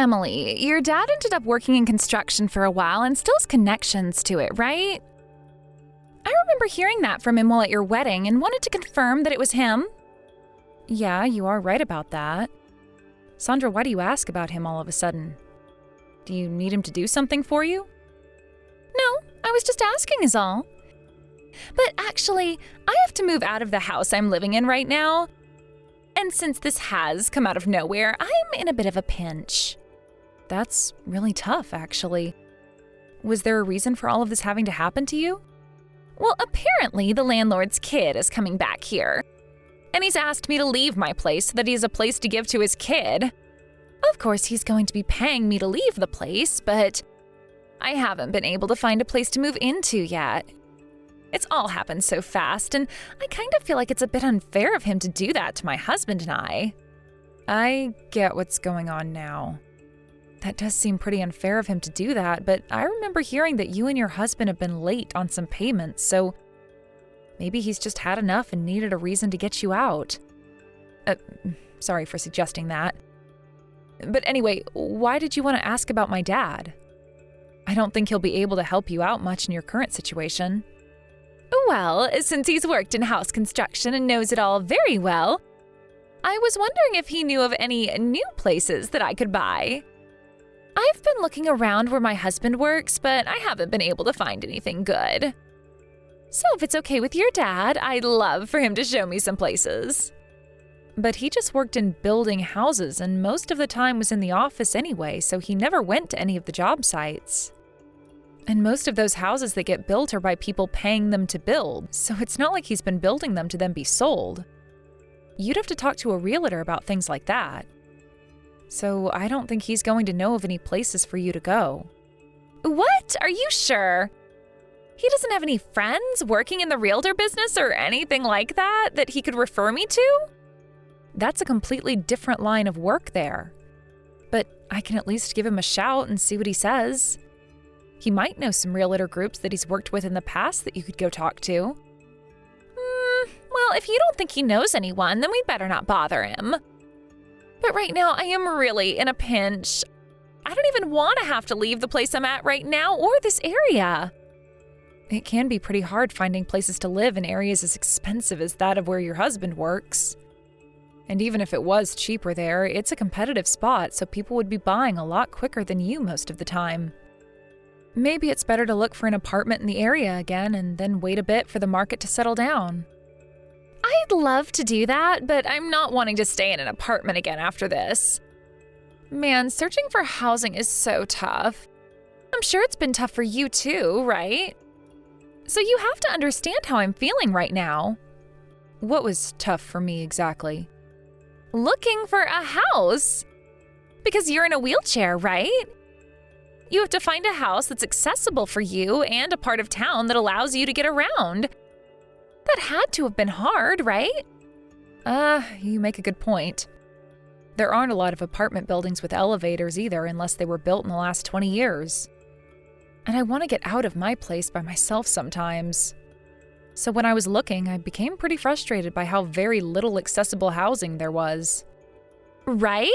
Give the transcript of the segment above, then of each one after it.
Emily, your dad ended up working in construction for a while and still has connections to it, right? I remember hearing that from him while at your wedding and wanted to confirm that it was him. Yeah, you are right about that. Sandra, why do you ask about him all of a sudden? Do you need him to do something for you? No, I was just asking is all. But actually, I have to move out of the house I'm living in right now. And since this has come out of nowhere, I'm in a bit of a pinch. That's really tough, actually. Was there a reason for all of this having to happen to you? Well, apparently the landlord's kid is coming back here. And he's asked me to leave my place so that he has a place to give to his kid. Of course, he's going to be paying me to leave the place, but I haven't been able to find a place to move into yet. It's all happened so fast, and I kind of feel like it's a bit unfair of him to do that to my husband and I. I get what's going on now. That does seem pretty unfair of him to do that, but I remember hearing that you and your husband have been late on some payments, so maybe he's just had enough and needed a reason to get you out. Sorry for suggesting that. But anyway, why did you want to ask about my dad? I don't think he'll be able to help you out much in your current situation. Well, since he's worked in house construction and knows it all very well, I was wondering if he knew of any new places that I could buy. I've been looking around where my husband works, but I haven't been able to find anything good. So if it's okay with your dad, I'd love for him to show me some places. But he just worked in building houses and most of the time was in the office anyway, so he never went to any of the job sites. And most of those houses that get built are by people paying them to build, so it's not like he's been building them to then be sold. You'd have to talk to a realtor about things like that. So I don't think he's going to know of any places for you to go. What? Are you sure? He doesn't have any friends working in the realtor business or anything like that that he could refer me to? That's a completely different line of work there. But I can at least give him a shout and see what he says. He might know some realtor groups that he's worked with in the past that you could go talk to. Well, if you don't think he knows anyone, then we'd better not bother him. But right now, I am really in a pinch. I don't even want to have to leave the place I'm at right now or this area. It can be pretty hard finding places to live in areas as expensive as that of where your husband works. And even if it was cheaper there, it's a competitive spot, so people would be buying a lot quicker than you most of the time. Maybe it's better to look for an apartment in the area again and then wait a bit for the market to settle down. I'd love to do that, but I'm not wanting to stay in an apartment again after this. Man, searching for housing is so tough. I'm sure it's been tough for you too, right? So you have to understand how I'm feeling right now. What was tough for me exactly? Looking for a house. Because you're in a wheelchair, right? You have to find a house that's accessible for you and a part of town that allows you to get around. That had to have been hard, right? You make a good point. There aren't a lot of apartment buildings with elevators either unless they were built in the last 20 years. And I want to get out of my place by myself sometimes. So when I was looking, I became pretty frustrated by how very little accessible housing there was. Right?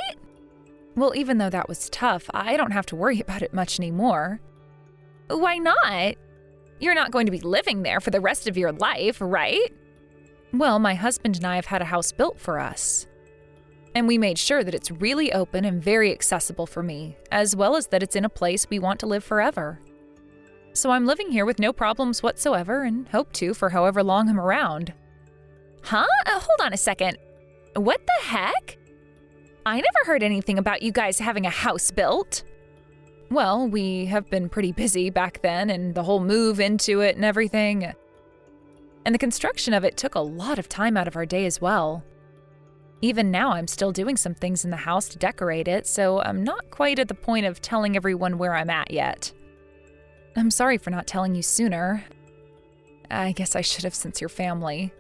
Well, even though that was tough, I don't have to worry about it much anymore. Why not? You're not going to be living there for the rest of your life, right? Well, my husband and I have had a house built for us. And we made sure that it's really open and very accessible for me, as well as that it's in a place we want to live forever. So I'm living here with no problems whatsoever and hope to for however long I'm around. Huh? Hold on a second. What the heck? I never heard anything about you guys having a house built. Well, we have been pretty busy back then and the whole move into it and everything. And the construction of it took a lot of time out of our day as well. Even now, I'm still doing some things in the house to decorate it, so I'm not quite at the point of telling everyone where I'm at yet. I'm sorry for not telling you sooner. I guess I should have since you're family.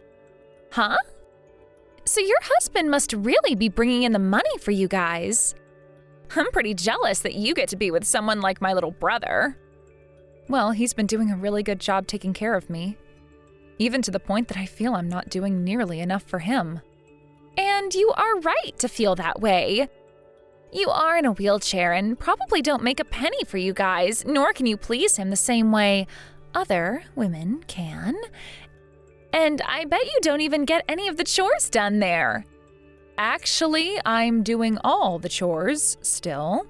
Huh? So your husband must really be bringing in the money for you guys. I'm pretty jealous that you get to be with someone like my little brother. Well, he's been doing a really good job taking care of me. Even to the point that I feel I'm not doing nearly enough for him. And you are right to feel that way. You are in a wheelchair and probably don't make a penny for you guys, nor can you please him the same way other women can. And I bet you don't even get any of the chores done there. Actually, I'm doing all the chores still.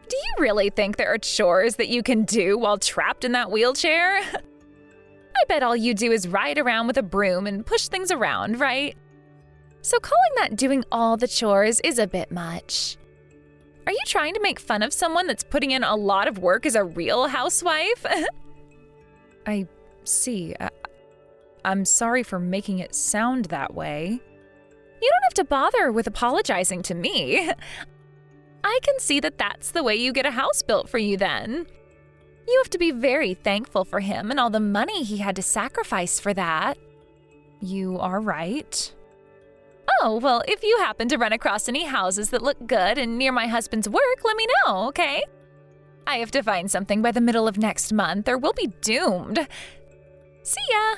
Do you really think there are chores that you can do while trapped in that wheelchair? I bet all you do is ride around with a broom and push things around, right? So calling that doing all the chores is a bit much. Are you trying to make fun of someone that's putting in a lot of work as a real housewife? I see. I'm sorry for making it sound that way. You don't have to bother with apologizing to me. I can see that that's the way you get a house built for you then. You have to be very thankful for him and all the money he had to sacrifice for that. You are right. Oh, well, if you happen to run across any houses that look good and near my husband's work, let me know, okay? I have to find something by the middle of next month or we'll be doomed. See ya!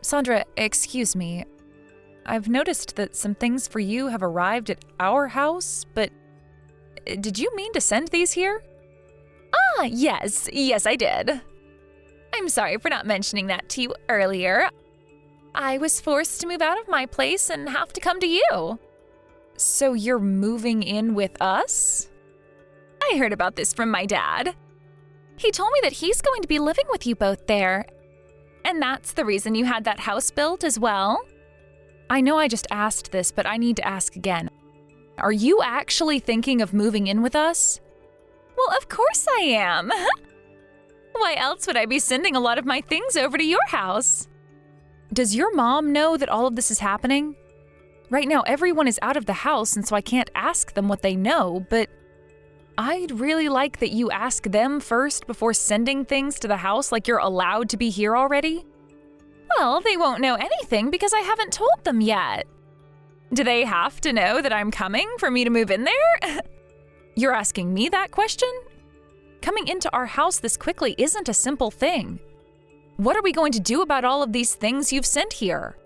Sandra, excuse me. I've noticed that some things for you have arrived at our house, but did you mean to send these here? Ah, yes, I did. I'm sorry for not mentioning that to you earlier. I was forced to move out of my place and have to come to you. So you're moving in with us? I heard about this from my dad. He told me that he's going to be living with you both there. And that's the reason you had that house built as well? I know I just asked this, but I need to ask again. Are you actually thinking of moving in with us? Well, of course I am. Why else would I be sending a lot of my things over to your house? Does your mom know that all of this is happening? Right now, everyone is out of the house, and so I can't ask them what they know, but I'd really like that you ask them first before sending things to the house like you're allowed to be here already. Well, they won't know anything because I haven't told them yet. Do they have to know that I'm coming for me to move in there? You're asking me that question? Coming into our house this quickly isn't a simple thing. What are we going to do about all of these things you've sent here?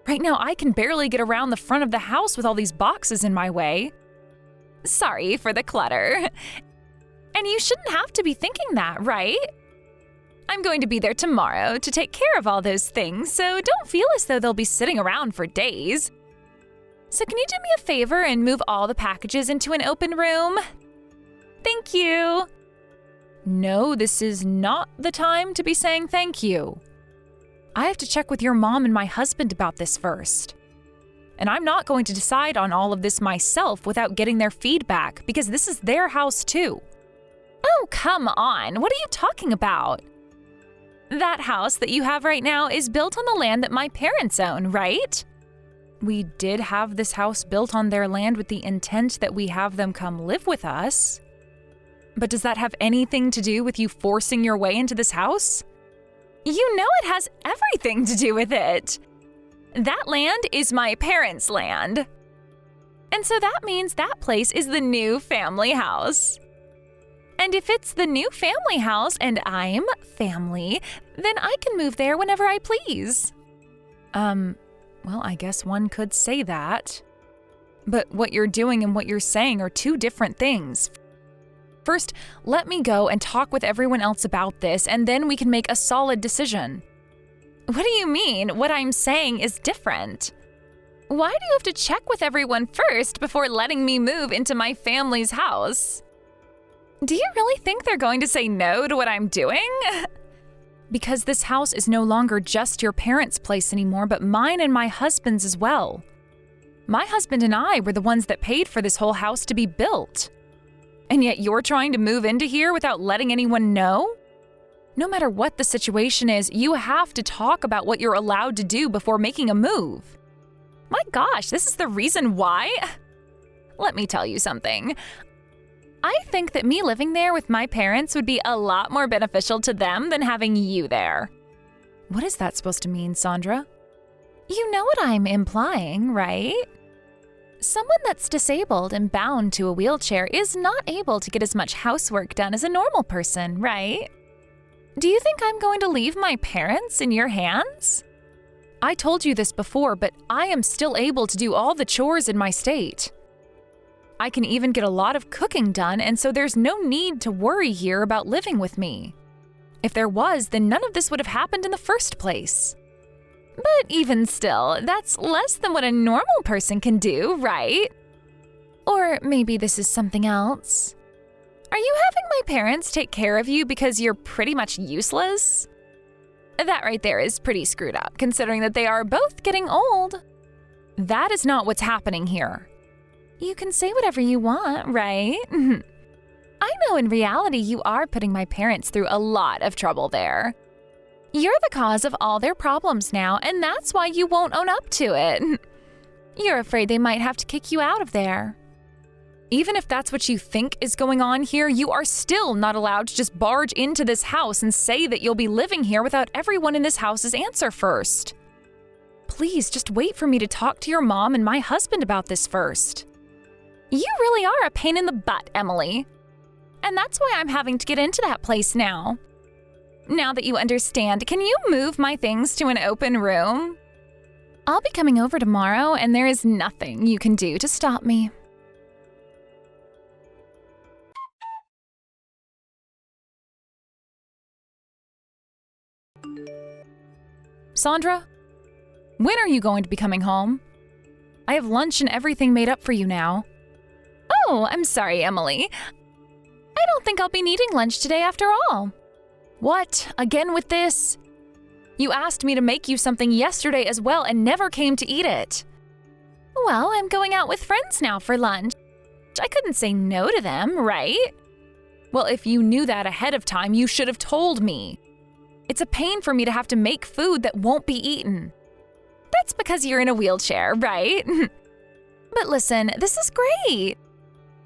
Right now, I can barely get around the front of the house with all these boxes in my way. Sorry for the clutter. And you shouldn't have to be thinking that, right? I'm going to be there tomorrow to take care of all those things, so don't feel as though they'll be sitting around for days. So can you do me a favor and move all the packages into an open room? Thank you. No, this is not the time to be saying thank you. I have to check with your mom and my husband about this first. And I'm not going to decide on all of this myself without getting their feedback, because this is their house too. Oh, come on. What are you talking about? That house that you have right now is built on the land that my parents own, right? We did have this house built on their land with the intent that we have them come live with us. But does that have anything to do with you forcing your way into this house? You know it has everything to do with it. That land is my parents' land. And so that means that place is the new family house. And if it's the new family house and I'm family, then I can move there whenever I please. Well, I guess one could say that. But what you're doing and what you're saying are two different things. First, let me go and talk with everyone else about this, and then we can make a solid decision. What do you mean? What I'm saying is different. Why do you have to check with everyone first before letting me move into my family's house? Do you really think they're going to say no to what I'm doing? Because this house is no longer just your parents' place anymore, but mine and my husband's as well. My husband and I were the ones that paid for this whole house to be built. And yet you're trying to move into here without letting anyone know? No matter what the situation is, you have to talk about what you're allowed to do before making a move. My gosh, this is the reason why? Let me tell you something. I think that me living there with my parents would be a lot more beneficial to them than having you there. What is that supposed to mean, Sandra? You know what I'm implying, right? Someone that's disabled and bound to a wheelchair is not able to get as much housework done as a normal person, right? Do you think I'm going to leave my parents in your hands? I told you this before, but I am still able to do all the chores in my state. I can even get a lot of cooking done, and so there's no need to worry here about living with me. If there was, then none of this would have happened in the first place. But even still, that's less than what a normal person can do, right? Or maybe this is something else. Are you having my parents take care of you because you're pretty much useless? That right there is pretty screwed up, considering that they are both getting old. That is not what's happening here. You can say whatever you want, right? I know in reality you are putting my parents through a lot of trouble there. You're the cause of all their problems now, and that's why you won't own up to it. You're afraid they might have to kick you out of there. Even if that's what you think is going on here, you are still not allowed to just barge into this house and say that you'll be living here without everyone in this house's answer first. Please just wait for me to talk to your mom and my husband about this first. You really are a pain in the butt, Emily. And that's why I'm having to get into that place now. Now that you understand, can you move my things to an open room? I'll be coming over tomorrow, and there is nothing you can do to stop me. Sandra, when are you going to be coming home? I have lunch and everything made up for you now. Oh, I'm sorry, Emily. I don't think I'll be needing lunch today after all. What? Again with this? You asked me to make you something yesterday as well and never came to eat it. Well, I'm going out with friends now for lunch. I couldn't say no to them, right? Well, if you knew that ahead of time, you should have told me. It's a pain for me to have to make food that won't be eaten. That's because you're in a wheelchair, right? But listen, this is great.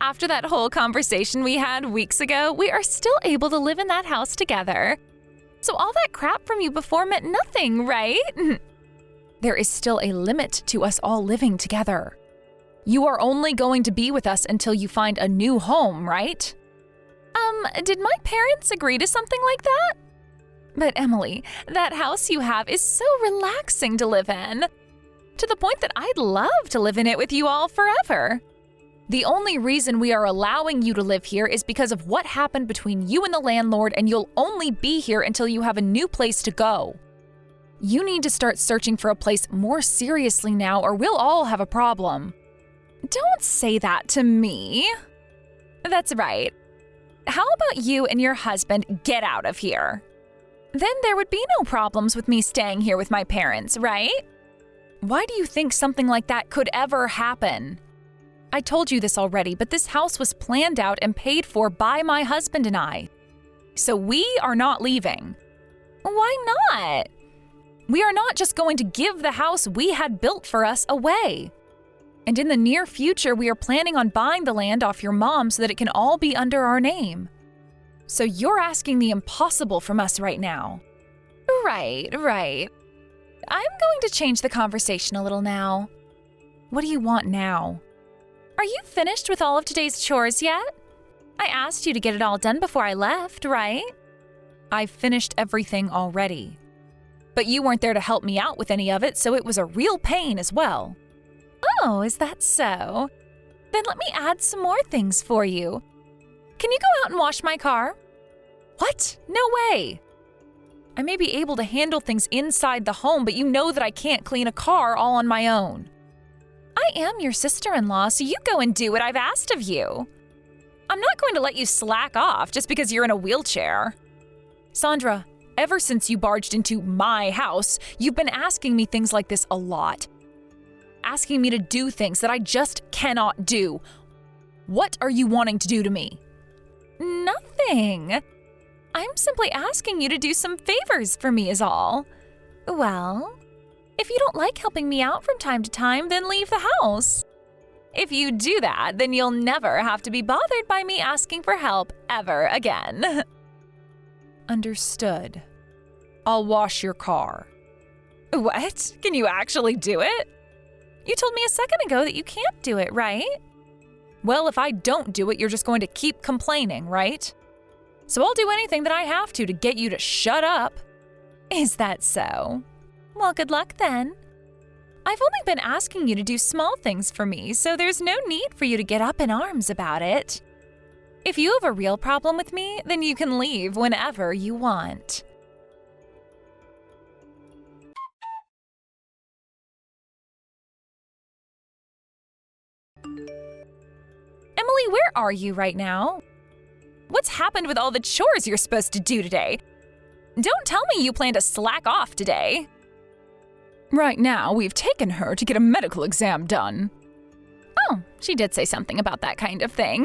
After that whole conversation we had weeks ago, we are still able to live in that house together. So all that crap from you before meant nothing, right? There is still a limit to us all living together. You are only going to be with us until you find a new home, right? Did my parents agree to something like that? But Emily, that house you have is so relaxing to live in, to the point that I'd love to live in it with you all forever. The only reason we are allowing you to live here is because of what happened between you and the landlord, and you'll only be here until you have a new place to go. You need to start searching for a place more seriously now, or we'll all have a problem. Don't say that to me. That's right. How about you and your husband get out of here? Then there would be no problems with me staying here with my parents, right? Why do you think something like that could ever happen? I told you this already, but this house was planned out and paid for by my husband and I. So we are not leaving. Why not? We are not just going to give the house we had built for us away. And in the near future, we are planning on buying the land off your mom so that it can all be under our name. So you're asking the impossible from us right now. Right. I'm going to change the conversation a little now. What do you want now? Are you finished with all of today's chores yet? I asked you to get it all done before I left, right? I've finished everything already. But you weren't there to help me out with any of it, so it was a real pain as well. Oh, is that so? Then let me add some more things for you. Can you go out and wash my car? What? No way! I may be able to handle things inside the home, but you know that I can't clean a car all on my own. I am your sister-in-law, so you go and do what I've asked of you. I'm not going to let you slack off just because you're in a wheelchair. Sandra, ever since you barged into my house, you've been asking me things like this a lot. Asking me to do things that I just cannot do. What are you wanting to do to me? Nothing. I'm simply asking you to do some favors for me is all. Well, if you don't like helping me out from time to time, then leave the house. If you do that, then you'll never have to be bothered by me asking for help ever again. Understood. I'll wash your car. What? Can you actually do it? You told me a second ago that you can't do it, right? Well, if I don't do it, you're just going to keep complaining, right? So I'll do anything that I have to get you to shut up. Is that so? Well, good luck then. I've only been asking you to do small things for me, so there's no need for you to get up in arms about it. If you have a real problem with me, then you can leave whenever you want. Emily, where are you right now? What's happened with all the chores you're supposed to do today? Don't tell me you plan to slack off today. Right now, we've taken her to get a medical exam done. Oh, she did say something about that kind of thing.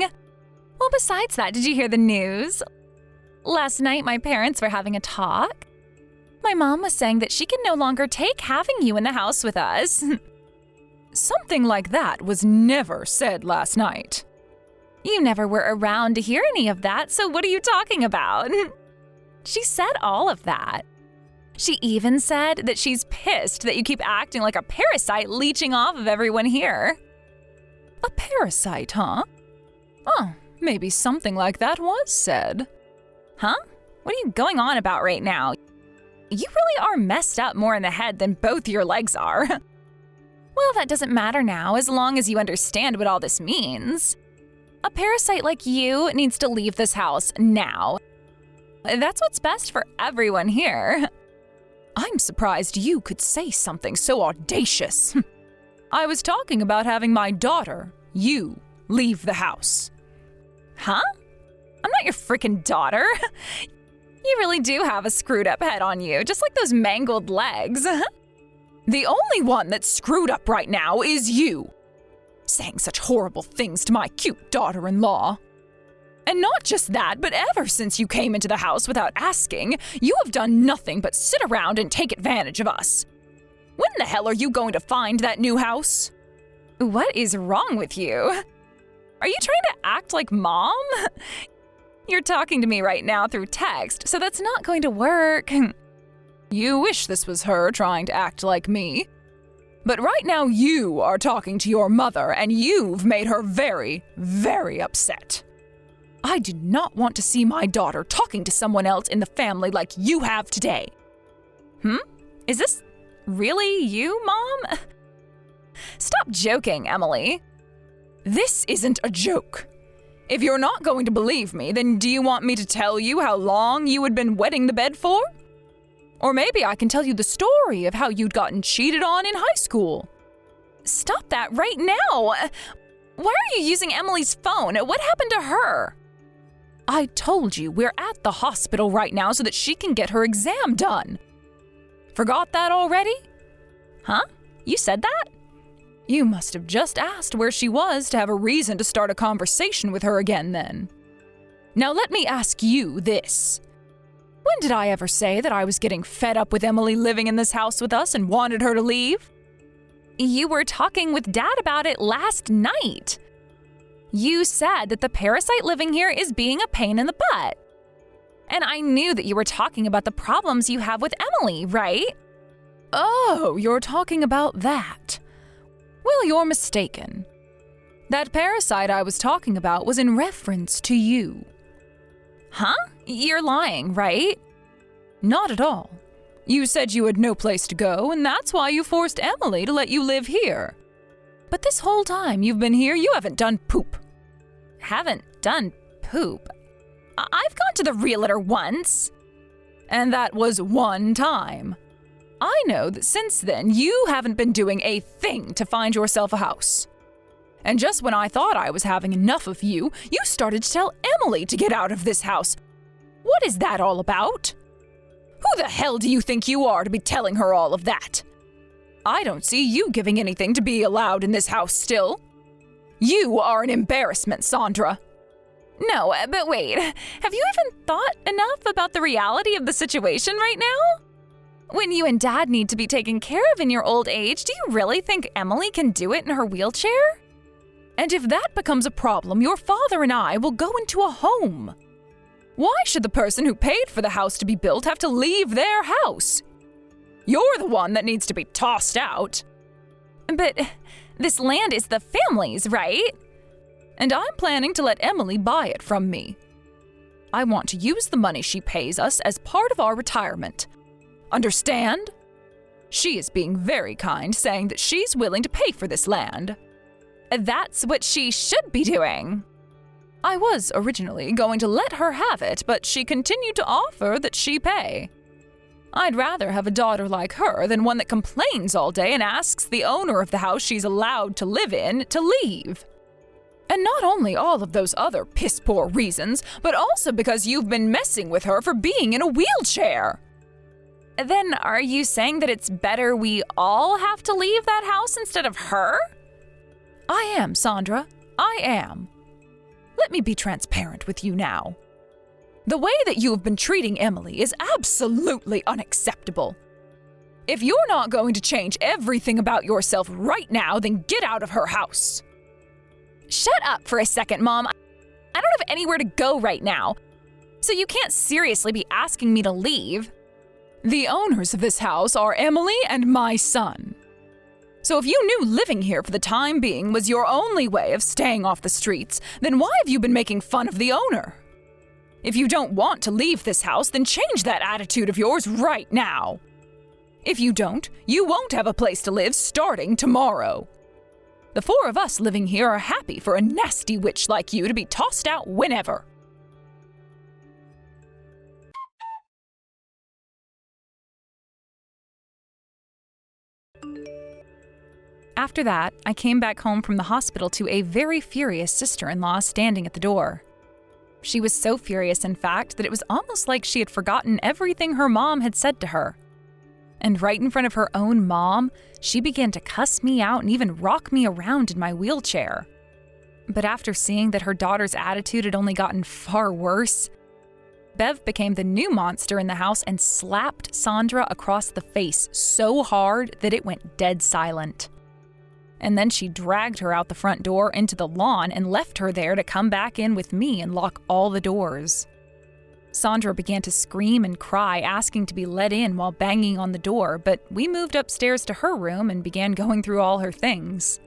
Well, besides that, did you hear the news? Last night, my parents were having a talk. My mom was saying that she can no longer take having you in the house with us. Something like that was never said last night. You never were around to hear any of that, so what are you talking about? She said all of that. She even said that she's pissed that you keep acting like a parasite leeching off of everyone here. A parasite, huh? Oh, maybe something like that was said. Huh? What are you going on about right now? You really are messed up more in the head than both your legs are. Well, that doesn't matter now, as long as you understand what all this means. A parasite like you needs to leave this house now. That's what's best for everyone here. I'm surprised you could say something so audacious. I was talking about having my daughter, you, leave the house. Huh? I'm not your freaking daughter. You really do have a screwed up head on you, just like those mangled legs. The only one that's screwed up right now is you, saying such horrible things to my cute daughter-in-law. And not just that, but ever since you came into the house without asking, you have done nothing but sit around and take advantage of us. When the hell are you going to find that new house? What is wrong with you? Are you trying to act like Mom? You're talking to me right now through text, so that's not going to work. You wish this was her trying to act like me. But right now you are talking to your mother, and you've made her very, very upset. I do not want to see my daughter talking to someone else in the family like you have today. Is this really you, Mom? Stop joking, Emily. This isn't a joke. If you're not going to believe me, then do you want me to tell you how long you had been wetting the bed for? Or maybe I can tell you the story of how you'd gotten cheated on in high school. Stop that right now! Why are you using Emily's phone? What happened to her? I told you we're at the hospital right now so that she can get her exam done. Forgot that already? Huh? You said that? You must have just asked where she was to have a reason to start a conversation with her again then. Now let me ask you this. When did I ever say that I was getting fed up with Emily living in this house with us and wanted her to leave? You were talking with Dad about it last night. You said that the parasite living here is being a pain in the butt. And I knew that you were talking about the problems you have with Emily, right? Oh, you're talking about that. Well, you're mistaken. That parasite I was talking about was in reference to you. Huh? You're lying, right? Not at all. You said you had no place to go, and that's why you forced Emily to let you live here. But this whole time you've been here, you haven't done poop. Haven't done poop? I've gone to the realtor once. And that was one time. I know that since then, you haven't been doing a thing to find yourself a house. And just when I thought I was having enough of you, you started to tell Emily to get out of this house. What is that all about? Who the hell do you think you are to be telling her all of that? I don't see you giving anything to be allowed in this house still. You are an embarrassment, Sandra. No, but wait, have you even thought enough about the reality of the situation right now? When you and Dad need to be taken care of in your old age, do you really think Emily can do it in her wheelchair? And if that becomes a problem, your father and I will go into a home. Why should the person who paid for the house to be built have to leave their house? You're the one that needs to be tossed out. But this land is the family's, right? And I'm planning to let Emily buy it from me. I want to use the money she pays us as part of our retirement. Understand? She is being very kind, saying that she's willing to pay for this land. That's what she should be doing. I was originally going to let her have it, but she continued to offer that she pay. I'd rather have a daughter like her than one that complains all day and asks the owner of the house she's allowed to live in to leave. And not only all of those other piss-poor reasons, but also because you've been messing with her for being in a wheelchair. Then are you saying that it's better we all have to leave that house instead of her? I am, Sandra. I am. Let me be transparent with you now. The way that you have been treating Emily is absolutely unacceptable. If you're not going to change everything about yourself right now, then get out of her house. Shut up for a second, Mom. I don't have anywhere to go right now, so you can't seriously be asking me to leave. The owners of this house are Emily and my son. So if you knew living here for the time being was your only way of staying off the streets, then why have you been making fun of the owner? If you don't want to leave this house, then change that attitude of yours right now. If you don't, you won't have a place to live starting tomorrow. The four of us living here are happy for a nasty witch like you to be tossed out whenever. After that, I came back home from the hospital to a very furious sister-in-law standing at the door. She was so furious, in fact, that it was almost like she had forgotten everything her mom had said to her. And right in front of her own mom, she began to cuss me out and even rock me around in my wheelchair. But after seeing that her daughter's attitude had only gotten far worse, Bev became the new monster in the house and slapped Sandra across the face so hard that it went dead silent. And then she dragged her out the front door into the lawn and left her there to come back in with me and lock all the doors. Sandra began to scream and cry, asking to be let in while banging on the door, but we moved upstairs to her room and began going through all her things.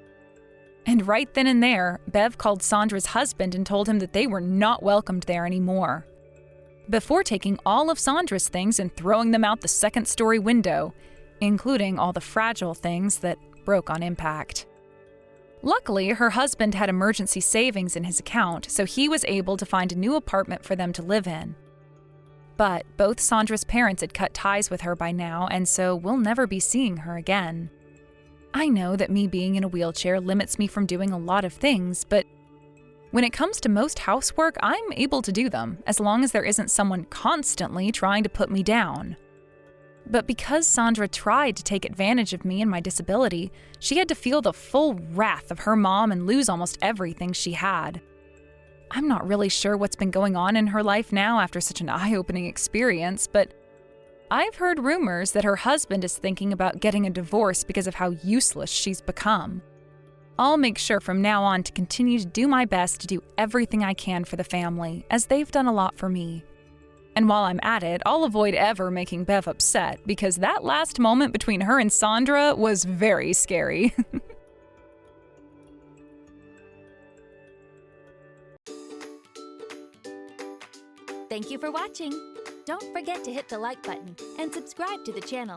And right then and there, Bev called Sandra's husband and told him that they were not welcomed there anymore. Before taking all of Sandra's things and throwing them out the second-story window, including all the fragile things that broke on impact. Luckily, her husband had emergency savings in his account, so he was able to find a new apartment for them to live in. But both Sandra's parents had cut ties with her by now, and so we'll never be seeing her again. I know that me being in a wheelchair limits me from doing a lot of things, but when it comes to most housework, I'm able to do them, as long as there isn't someone constantly trying to put me down. But because Sandra tried to take advantage of me and my disability, she had to feel the full wrath of her mom and lose almost everything she had. I'm not really sure what's been going on in her life now after such an eye-opening experience, but I've heard rumors that her husband is thinking about getting a divorce because of how useless she's become. I'll make sure from now on to continue to do my best to do everything I can for the family, as they've done a lot for me. And while I'm at it, I'll avoid ever making Bev upset, because that last moment between her and Sandra was very scary. Thank you for watching. Don't forget to hit the like button and subscribe to the channel.